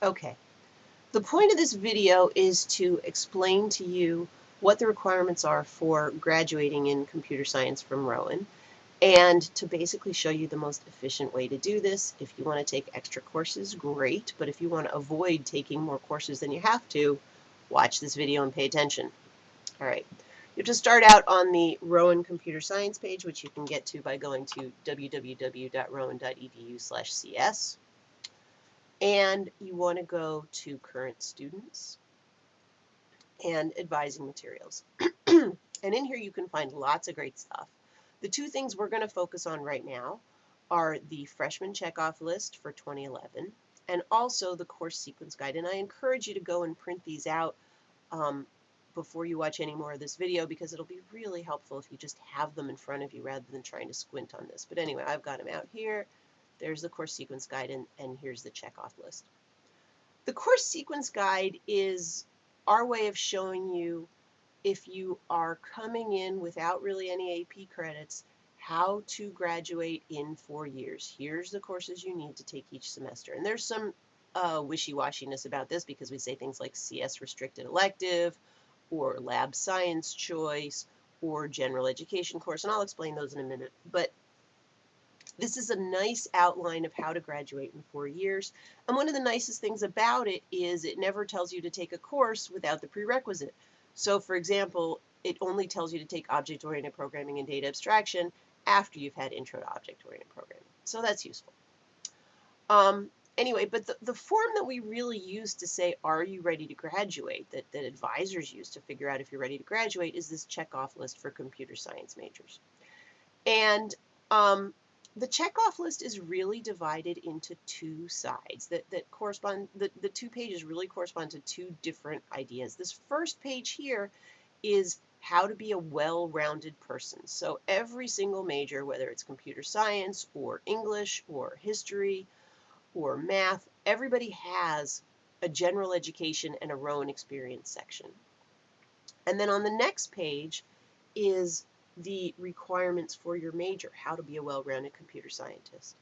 Okay, the point of this video is to explain to you what the requirements are for graduating in computer science from Rowan, and to basically show you the most efficient way to do this. If you want to take extra courses, great, but if you want to avoid taking more courses than you have to, watch this video and pay attention. All right, you have to start out on the Rowan Computer Science page, which you can get to by going to www.rowan.edu/cs. And you want to go to current students and advising materials. And in here you can find lots of great stuff. The two things we're going to focus on right now are the freshman checkoff list for 2011 and also the course sequence guide. And I encourage you to go and print these out before you watch any more of this video, because it'll be really helpful if you just have them in front of you rather than trying to squint on this. But anyway, I've got them out here. There's the course sequence guide, and here's the checkoff list. The course sequence guide is our way of showing you, if you are coming in without really any AP credits, how to graduate in 4 years. Here's the courses you need to take each semester. And there's some wishy-washiness about this, because we say things like CS restricted elective or lab science choice or general education course, and I'll explain those in a minute. But this is a nice outline of how to graduate in 4 years. And one of the nicest things about it is it never tells you to take a course without the prerequisite. So for example, it only tells you to take object-oriented programming and data abstraction after you've had intro to object-oriented programming. So that's useful. Anyway, but the form that we really use to say, are you ready to graduate, that advisors use to figure out if you're ready to graduate, is this checkoff list for computer science majors. And the checkoff list is really divided into two sides that correspond, the 2 pages really correspond to 2 different ideas. This first page here is how to be a well-rounded person. So every single major, whether it's computer science or English or history or math, everybody has a general education and a Rowan experience section. And then on the next page is the requirements for your major, how to be a well-rounded computer scientist.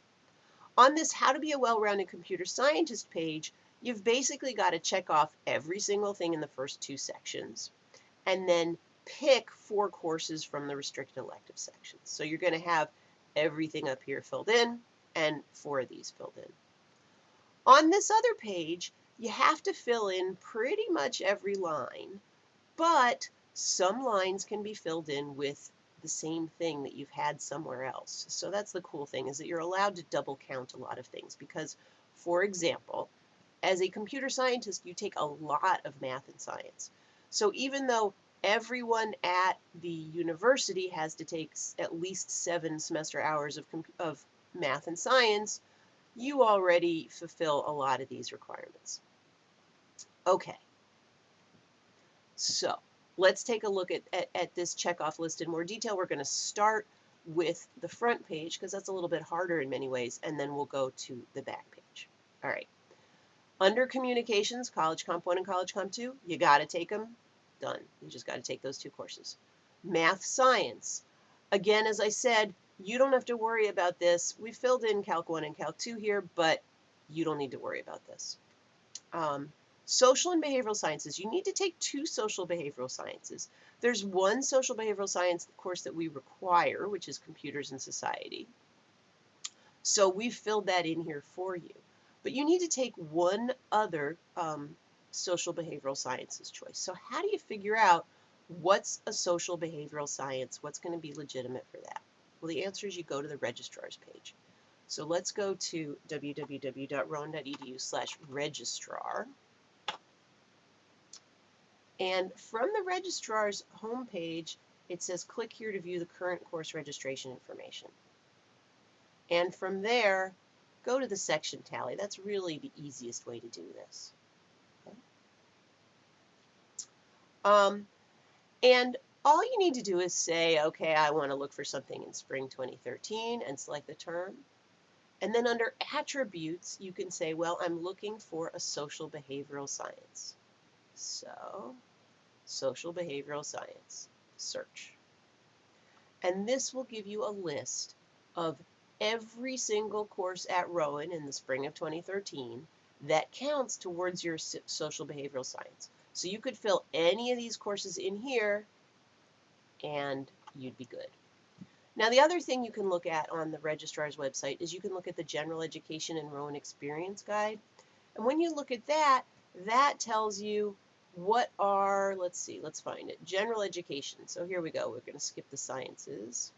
On this how to be a well-rounded computer scientist page, you've basically got to check off every single thing in the first 2 sections and then pick 4 courses from the restricted elective sections. So you're going to have everything up here filled in and 4 of these filled in. On this other page, you have to fill in pretty much every line, but some lines can be filled in with the same thing that you've had somewhere else. So that's the cool thing, is that you're allowed to double count a lot of things, because, for example, as a computer scientist, you take a lot of math and science. So even though everyone at the university has to take at least 7 semester hours of math and science, you already fulfill a lot of these requirements. Okay, so let's take a look at this checkoff list in more detail. We're going to start with the front page, because that's a little bit harder in many ways, and then we'll go to the back page. All right. Under communications, College Comp 1 and College Comp 2, you got to take them. Done. You just got to take those 2 courses. Math Science. Again, as I said, you don't have to worry about this. We filled in Calc 1 and Calc 2 here, but you don't need to worry about this. Social and behavioral sciences. You need to take 2 social behavioral sciences. There's one social behavioral science course that we require, which is Computers and Society. So we've filled that in here for you. But you need to take one other social behavioral sciences choice. So how do you figure out what's a social behavioral science? What's going to be legitimate for that? Well, the answer is you go to the registrar's page. So let's go to www.rowan.edu/registrar. And from the registrar's homepage, it says click here to view the current course registration information. And from there, go to the section tally. That's really the easiest way to do this. Okay. And all you need to do is say, okay, I want to look for something in spring 2013 and select the term. And then under attributes, you can say, well, I'm looking for a social behavioral science. So, social behavioral science, search. And this will give you a list of every single course at Rowan in the spring of 2013 that counts towards your social behavioral science. So you could fill any of these courses in here and you'd be good. Now, the other thing you can look at on the registrar's website is you can look at the General Education and Rowan Experience Guide. And when you look at that, that tells you what are, let's see, let's find it, general education. So here we go. We're going to skip the sciences.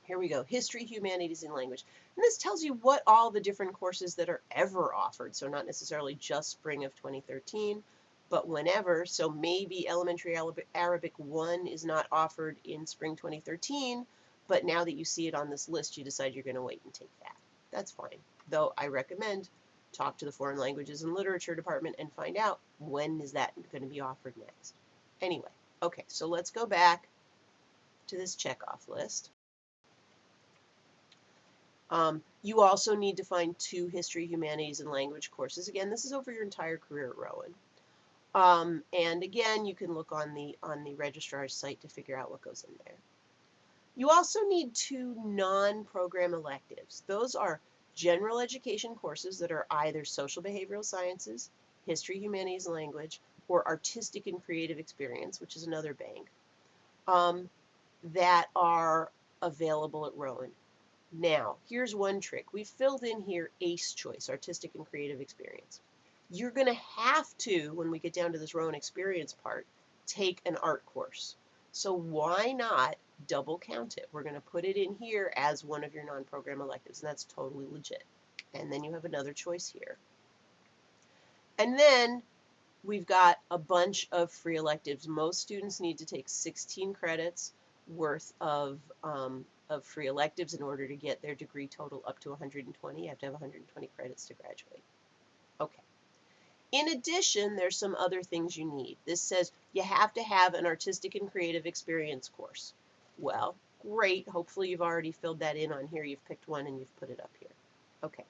Here we go, history, humanities, and language. And this tells you what all the different courses that are ever offered. So not necessarily just spring of 2013, but whenever. So maybe elementary Arabic 1 is not offered in spring 2013, but now that you see it on this list, you decide you're going to wait and take that. That's fine. Though I recommend talk to the Foreign Languages and Literature Department and find out when is that going to be offered next. Anyway, okay, so let's go back to this checkoff list. You also need to find 2 history, humanities, and language courses. Again, this is over your entire career at Rowan. And again, you can look on the registrar's site to figure out what goes in there. You also need 2 non-program electives. Those are general education courses that are either social behavioral sciences, history, humanities, and language, or artistic and creative experience, which is another bank, that are available at Rowan. Now, here's one trick. We've filled in here ACE choice, artistic and creative experience. You're going to have to, when we get down to this Rowan experience part, take an art course. So why not double count it? We're going to put it in here as one of your non-program electives, and that's totally legit. And then you have another choice here. And then we've got a bunch of free electives. Most students need to take 16 credits worth of free electives in order to get their degree total up to 120. You have to have 120 credits to graduate. Okay. In addition, there's some other things you need. This says you have to have an artistic and creative experience course. Well, great. Hopefully you've already filled that in on here. You've picked one and you've put it up here. Okay.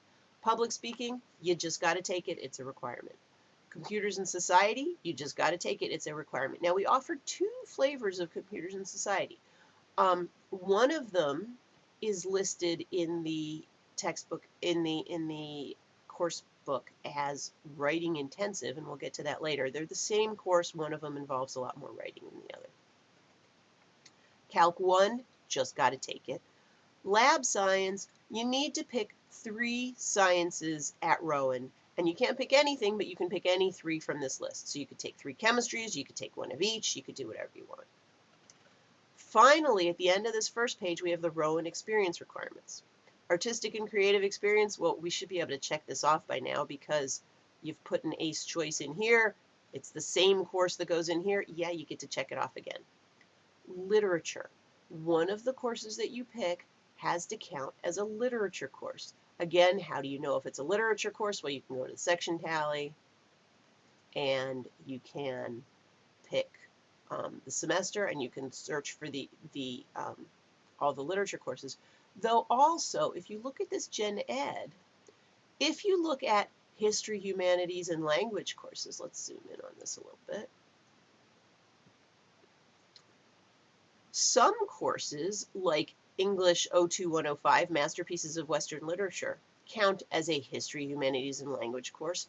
Public speaking, you just got to take it. It's a requirement. Computers and Society, you just got to take it. It's a requirement. Now, we offer 2 flavors of Computers and Society. One of them is listed in the textbook, in the course book as writing intensive, and we'll get to that later. They're the same course. One of them involves a lot more writing than the other. Calc 1, just got to take it. Lab Science, you need to pick 3 sciences at Rowan. And you can't pick anything, but you can pick any 3 from this list. So you could take 3 chemistries, you could take 1 of each, you could do whatever you want. Finally, at the end of this first page, we have the Rowan experience requirements. Artistic and creative experience, well, we should be able to check this off by now because you've put an ACE choice in here. It's the same course that goes in here. Yeah, you get to check it off again. Literature. One of the courses that you pick has to count as a literature course. Again, how do you know if it's a literature course? Well, you can go to the section tally and you can pick the semester, and you can search for all the literature courses. Though also, if you look at this Gen Ed, if you look at history, humanities, and language courses, let's zoom in on this a little bit. Some courses, like English 02105, Masterpieces of Western Literature, count as a history, humanities, and language course,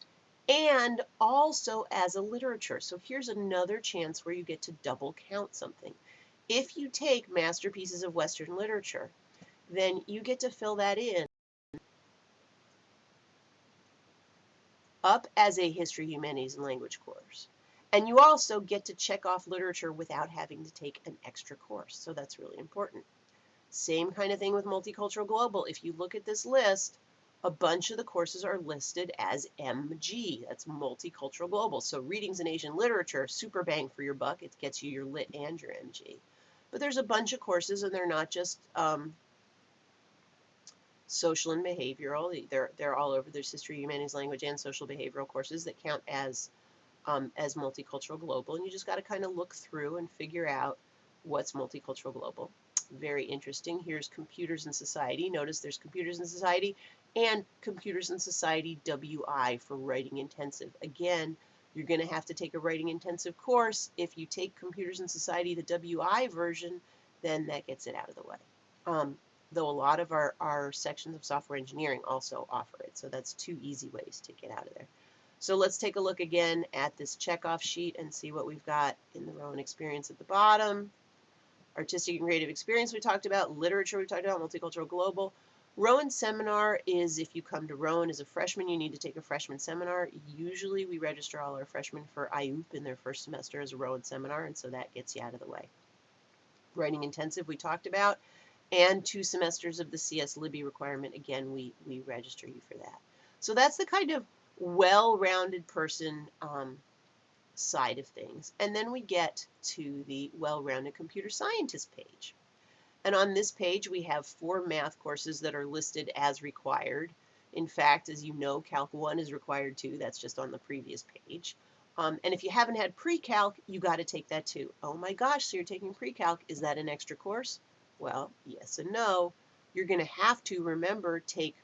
and also as a literature. So here's another chance where you get to double count something. If you take Masterpieces of Western Literature, then you get to fill that in up as a history, humanities, and language course. And you also get to check off literature without having to take an extra course. So that's really important. Same kind of thing with Multicultural Global. If you look at this list, a bunch of the courses are listed as MG. That's Multicultural Global. So Readings in Asian Literature, super bang for your buck. It gets you your Lit and your MG. But there's a bunch of courses, and they're not just social and behavioral. They're all over. There's history, humanities, language, and social behavioral courses that count as Multicultural Global. And you just got to kind of look through and figure out what's Multicultural Global. Very interesting. Here's Computers and Society. Notice there's Computers and Society and Computers and Society WI for writing intensive. Again, you're going to have to take a writing intensive course. If you take Computers and Society, the WI version, then that gets it out of the way. though a lot of our sections of software engineering also offer it. So that's two easy ways to get out of there. So let's take a look again at this checkoff sheet and see what we've got in the Rowan experience at the bottom. Artistic and creative experience we talked about, literature we talked about, multicultural global. Rowan seminar is, if you come to Rowan as a freshman, you need to take a freshman seminar. Usually we register all our freshmen for IUP in their first semester as a Rowan seminar, and so that gets you out of the way. Writing intensive we talked about, and 2 semesters of the CS Libby requirement. Again, we register you for that. So that's the kind of well-rounded person side of things. And then we get to the well-rounded computer scientist page. And on this page, we have 4 math courses that are listed as required. In fact, as you know, Calc 1 is required too. That's just on the previous page. And if you haven't had pre-calc, you got to take that too. Oh my gosh, so you're taking pre-calc. Is that an extra course? Well, yes and no. You're going to have to, remember, take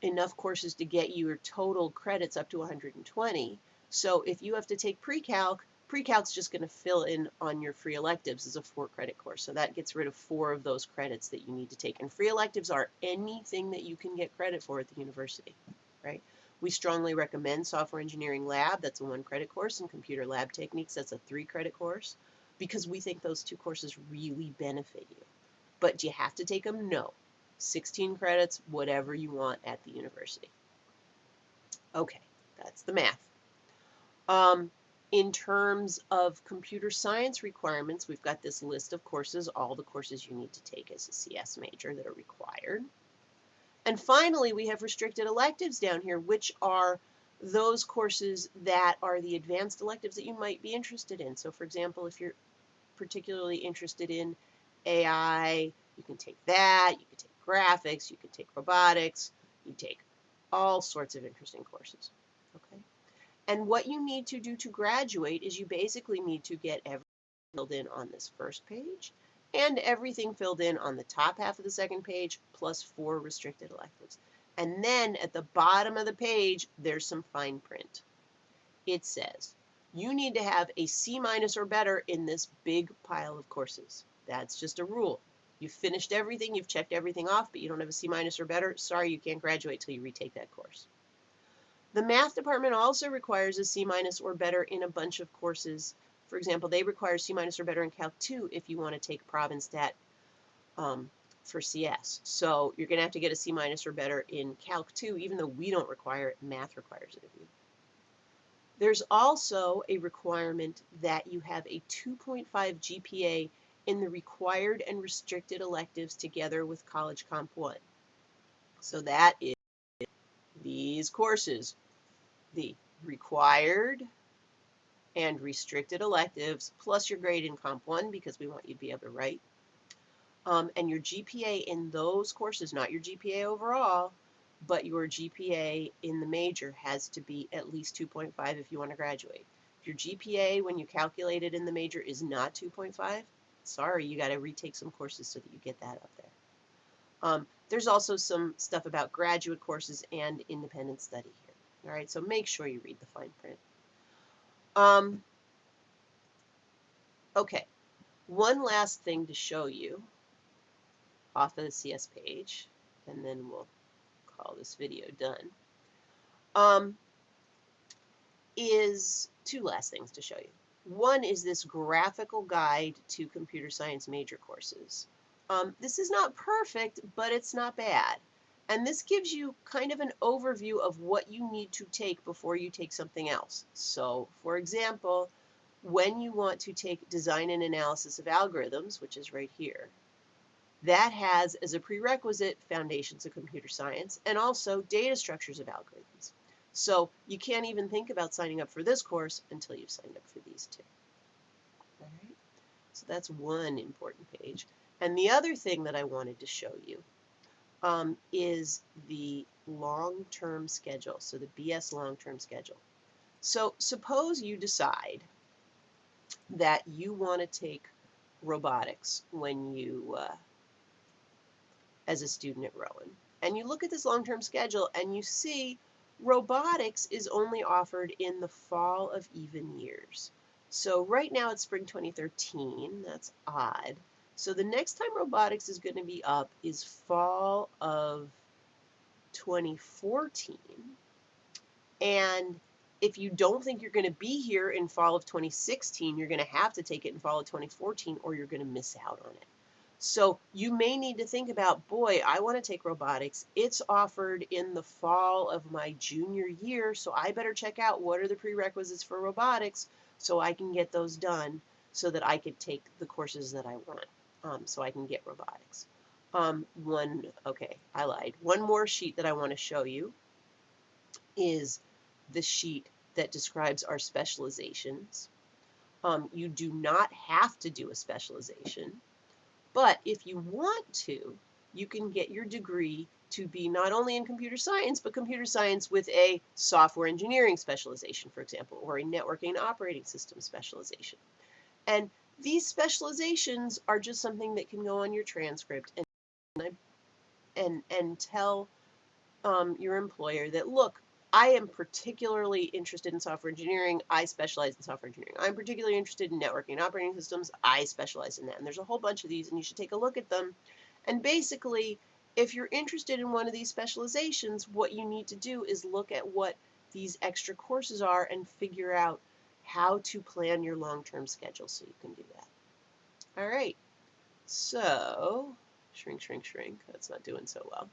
enough courses to get your total credits up to 120. So if you have to take pre-calc, pre-calc's just going to fill in on your free electives as a 4-credit course. So that gets rid of 4 of those credits that you need to take. And free electives are anything that you can get credit for at the university, right? We strongly recommend Software Engineering Lab, that's a 1-credit course, and Computer Lab Techniques, that's a 3-credit course, because we think those 2 courses really benefit you. But do you have to take them? No. 16 credits, whatever you want at the university. Okay, that's the math. In terms of computer science requirements, we've got this list of courses, all the courses you need to take as a CS major that are required. And finally, we have restricted electives down here, which are those courses that are the advanced electives that you might be interested in. So for example, if you're particularly interested in AI, you can take that, you can take graphics, you can take robotics, you take all sorts of interesting courses, okay? And what you need to do to graduate is you basically need to get everything filled in on this first page and everything filled in on the top half of the second page plus 4 restricted electives. And then at the bottom of the page, there's some fine print. It says, you need to have a C- or better in this big pile of courses. That's just a rule. You've finished everything, you've checked everything off, but you don't have a C- or better. Sorry, you can't graduate till you retake that course. The math department also requires a C- or better in a bunch of courses. For example, they require C- or better in Calc 2 if you want to take Prob and Stat for CS. So you're going to have to get a C- or better in Calc 2, even though we don't require it, math requires it of you. There's also a requirement that you have a 2.5 GPA in the required and restricted electives together with College Comp 1. So that is these courses, the required and restricted electives, plus your grade in Comp 1 because we want you to be able to write. And your GPA in those courses, not your GPA overall, but your GPA in the major has to be at least 2.5 if you want to graduate. If your GPA, when you calculate it in the major, is not 2.5, sorry, you got to retake some courses so that you get that up there. There's also some stuff about graduate courses and independent study here. All right, so make sure you read the fine print. Okay, one last thing to show you off of the CS page, and then we'll call this video done, is 2 last things to show you. One is this graphical guide to computer science major courses. This is not perfect, but it's not bad. And this gives you kind of an overview of what you need to take before you take something else. So, for example, when you want to take design and analysis of algorithms, which is right here, that has as a prerequisite foundations of computer science and also data structures of algorithms. So you can't even think about signing up for this course until you've signed up for these 2. All right? So that's one important page. And the other thing that I wanted to show you is the long-term schedule, so the BS long-term schedule. So suppose you decide that you want to take robotics when you as a student at Rowan. And you look at this long-term schedule and you see robotics is only offered in the fall of even years. So right now it's spring 2013, that's odd. So the next time robotics is going to be up is fall of 2014. And if you don't think you're going to be here in fall of 2016, you're going to have to take it in fall of 2014 or you're going to miss out on it. So you may need to think about, boy, I want to take robotics. It's offered in the fall of my junior year, so I better check out what are the prerequisites for robotics so I can get those done so that I could take the courses that I want, so I can get robotics. Okay, I lied. One more sheet that I want to show you is the sheet that describes our specializations. You do not have to do a specialization. But if you want to, you can get your degree to be not only in computer science, but computer science with a software engineering specialization, for example, or a networking and operating system specialization. And these specializations are just something that can go on your transcript and tell your employer that, look, I am particularly interested in software engineering. I specialize in software engineering. I'm particularly interested in networking and operating systems. I specialize in that. And there's a whole bunch of these, and you should take a look at them. And basically, if you're interested in one of these specializations, what you need to do is look at what these extra courses are and figure out how to plan your long-term schedule so you can do that. All right. So, shrink, shrink, shrink. That's not doing so well.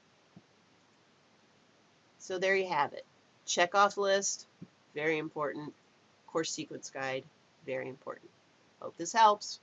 So there you have it. Checkoff list, very important. Course sequence guide, very important. Hope this helps.